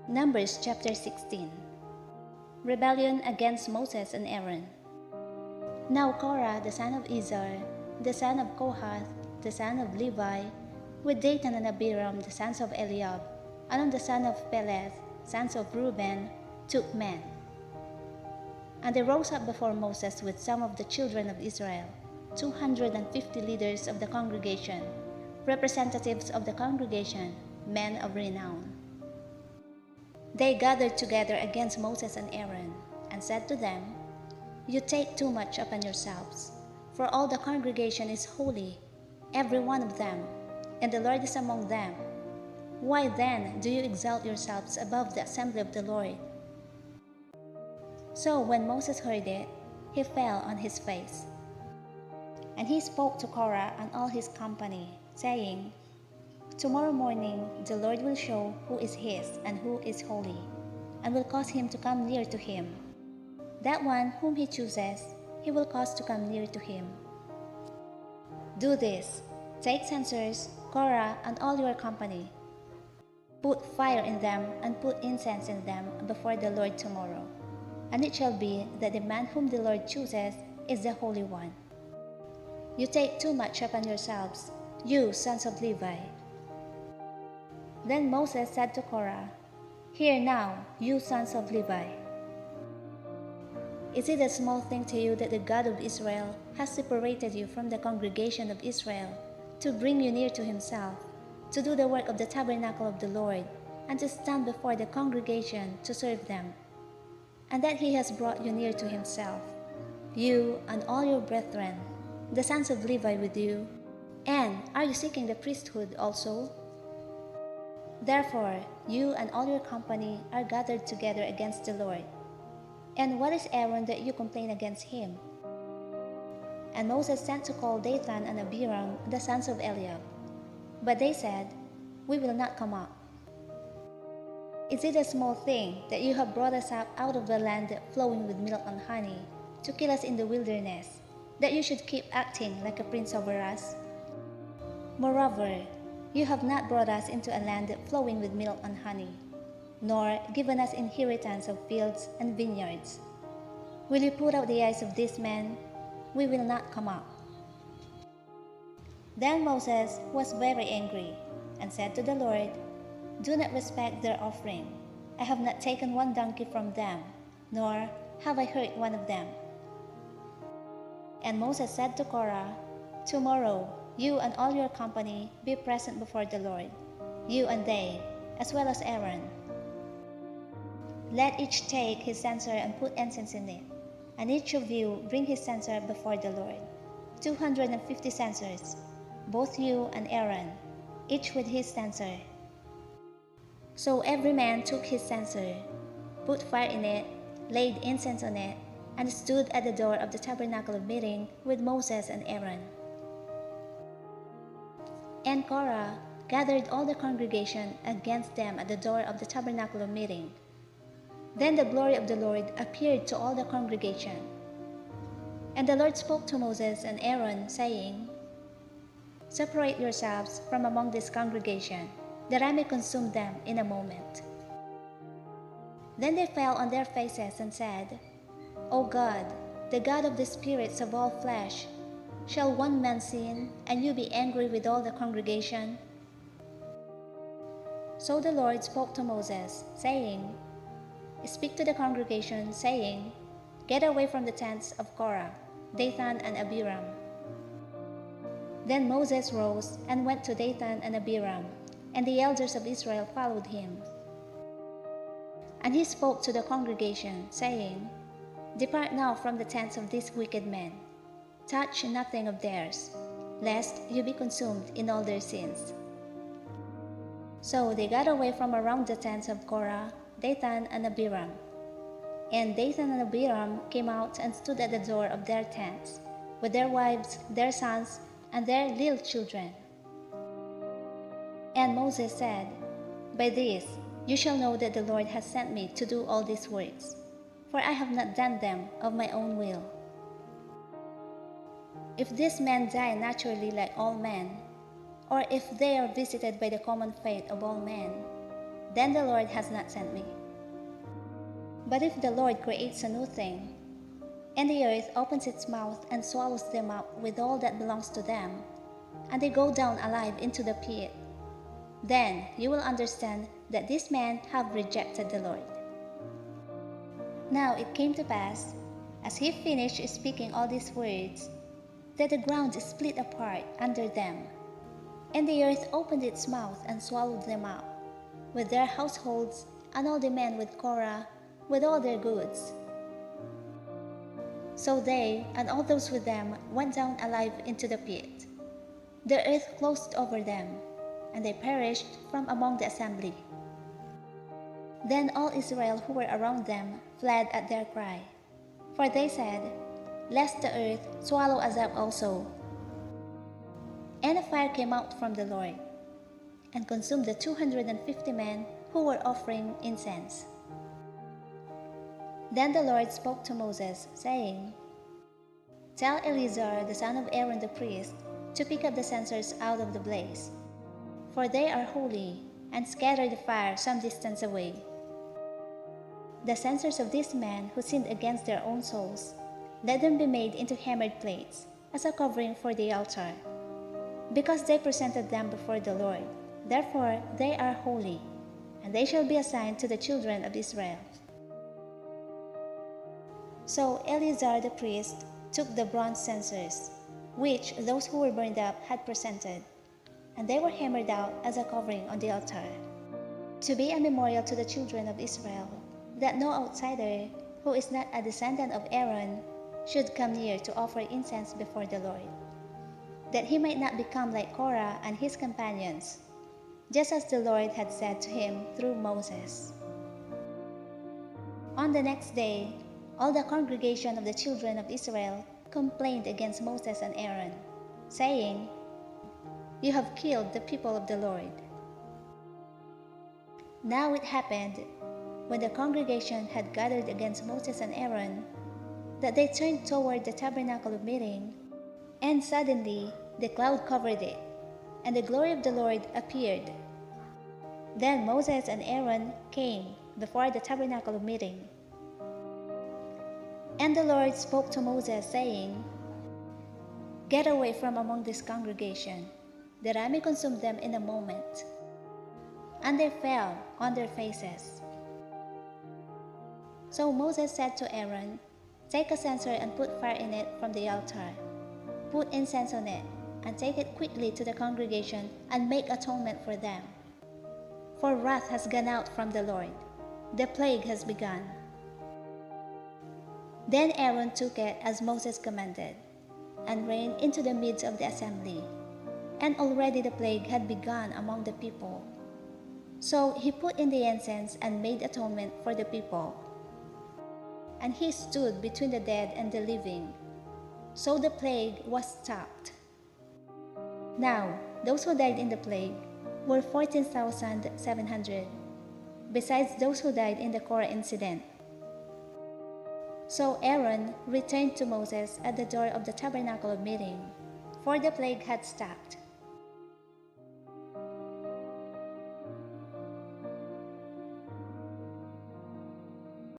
Numbers chapter 16. Rebellion against Moses and Aaron. Now Korah the son of Izhar, the son of Kohath, the son of Levi, with Dathan and Abiram the sons of Eliab, and the son of Peleth, sons of Reuben, took men. And they rose up before Moses with some of the children of Israel, 250 leaders of the congregation, representatives of the congregation, men of renown. They gathered together against Moses and Aaron, and said to them, "You take too much upon yourselves, for all the congregation is holy, every one of them, and the Lord is among them. Why then do you exalt yourselves above the assembly of the Lord?" So when Moses heard it, he fell on his face. And he spoke to Korah and all his company, saying, "Tomorrow morning the Lord will show who is his and who is holy, and will cause him to come near to him. That one whom he chooses, he will cause to come near to him. Do this, take censers, Korah and all your company. Put fire in them and put incense in them before the Lord tomorrow. And it shall be that the man whom the Lord chooses is the Holy One. You take too much upon yourselves, you sons of Levi." Then Moses said to Korah, "Hear now, you sons of Levi. Is it a small thing to you that the God of Israel has separated you from the congregation of Israel to bring you near to himself, to do the work of the tabernacle of the Lord, and to stand before the congregation to serve them? And that he has brought you near to himself, you and all your brethren, the sons of Levi with you, and are you seeking the priesthood also? Therefore, you and all your company are gathered together against the Lord. And what is Aaron that you complain against him?" And Moses sent to call Dathan and Abiram, the sons of Eliab. But they said, "We will not come up. Is it a small thing that you have brought us up out of the land flowing with milk and honey, to kill us in the wilderness, that you should keep acting like a prince over us? Moreover, you have not brought us into a land flowing with milk and honey, nor given us inheritance of fields and vineyards. Will you put out the eyes of these men? We will not come up." Then Moses was very angry, and said to the Lord, "Do not respect their offering. I have not taken one donkey from them, nor have I hurt one of them." And Moses said to Korah, "Tomorrow you and all your company be present before the Lord, you and they, as well as Aaron. Let each take his censer and put incense in it, and each of you bring his censer before the Lord, 250 censers, both you and Aaron, each with his censer." So every man took his censer, put fire in it, laid incense on it, and stood at the door of the tabernacle of meeting with Moses and Aaron. And Korah gathered all the congregation against them at the door of the tabernacle of meeting. Then the glory of the Lord appeared to all the congregation. And the Lord spoke to Moses and Aaron, saying, "Separate yourselves from among this congregation, that I may consume them in a moment." Then they fell on their faces and said, "O God, the God of the spirits of all flesh, shall one man sin, and you be angry with all the congregation?" So the Lord spoke to Moses, saying, "Speak to the congregation, saying, Get away from the tents of Korah, Dathan and Abiram." Then Moses rose and went to Dathan and Abiram, and the elders of Israel followed him. And he spoke to the congregation, saying, "Depart now from the tents of these wicked men. Touch nothing of theirs, lest you be consumed in all their sins." So they got away from around the tents of Korah, Dathan and Abiram. And Dathan and Abiram came out and stood at the door of their tents, with their wives, their sons, and their little children. And Moses said, "By this you shall know that the Lord has sent me to do all these works, for I have not done them of my own will. If these men die naturally like all men, or if they are visited by the common fate of all men, then the Lord has not sent me. But if the Lord creates a new thing, and the earth opens its mouth and swallows them up with all that belongs to them, and they go down alive into the pit, then you will understand that these men have rejected the Lord. Now it came to pass, as he finished speaking all these words, that the ground split apart under them, and the earth opened its mouth and swallowed them up, with their households, and all the men with Korah, with all their goods. So they and all those with them went down alive into the pit. The earth closed over them, and they perished from among the assembly. Then all Israel who were around them fled at their cry, for they said, "Lest the earth swallow us up also." And a fire came out from the Lord, and consumed the 250 men who were offering incense. Then the Lord spoke to Moses, saying, "Tell Eleazar the son of Aaron the priest to pick up the censers out of the blaze, for they are holy, and scatter the fire some distance away. The censers of these men who sinned against their own souls, let them be made into hammered plates, as a covering for the altar. Because they presented them before the Lord, therefore they are holy, and they shall be assigned to the children of Israel." So Eleazar the priest took the bronze censers, which those who were burned up had presented, and they were hammered out as a covering on the altar, to be a memorial to the children of Israel, that no outsider, who is not a descendant of Aaron, should come near to offer incense before the Lord, that he might not become like Korah and his companions, just as the Lord had said to him through Moses. On the next day, all the congregation of the children of Israel complained against Moses and Aaron, saying, "You have killed the people of the Lord." Now it happened, when the congregation had gathered against Moses and Aaron, that they turned toward the tabernacle of meeting, and suddenly the cloud covered it, and the glory of the Lord appeared. Then Moses and Aaron came before the tabernacle of meeting. And the Lord spoke to Moses, saying, "Get away from among this congregation, that I may consume them in a moment." And they fell on their faces. So Moses said to Aaron, "Take a censer and put fire in it from the altar. Put incense on it, and take it quickly to the congregation, and make atonement for them. For wrath has gone out from the Lord. The plague has begun." Then Aaron took it as Moses commanded, and ran into the midst of the assembly. And already the plague had begun among the people. So he put in the incense and made atonement for the people. And he stood between the dead and the living. So the plague was stopped. Now those who died in the plague were 14,700, besides those who died in the Korah incident. So Aaron returned to Moses at the door of the tabernacle of meeting, for the plague had stopped.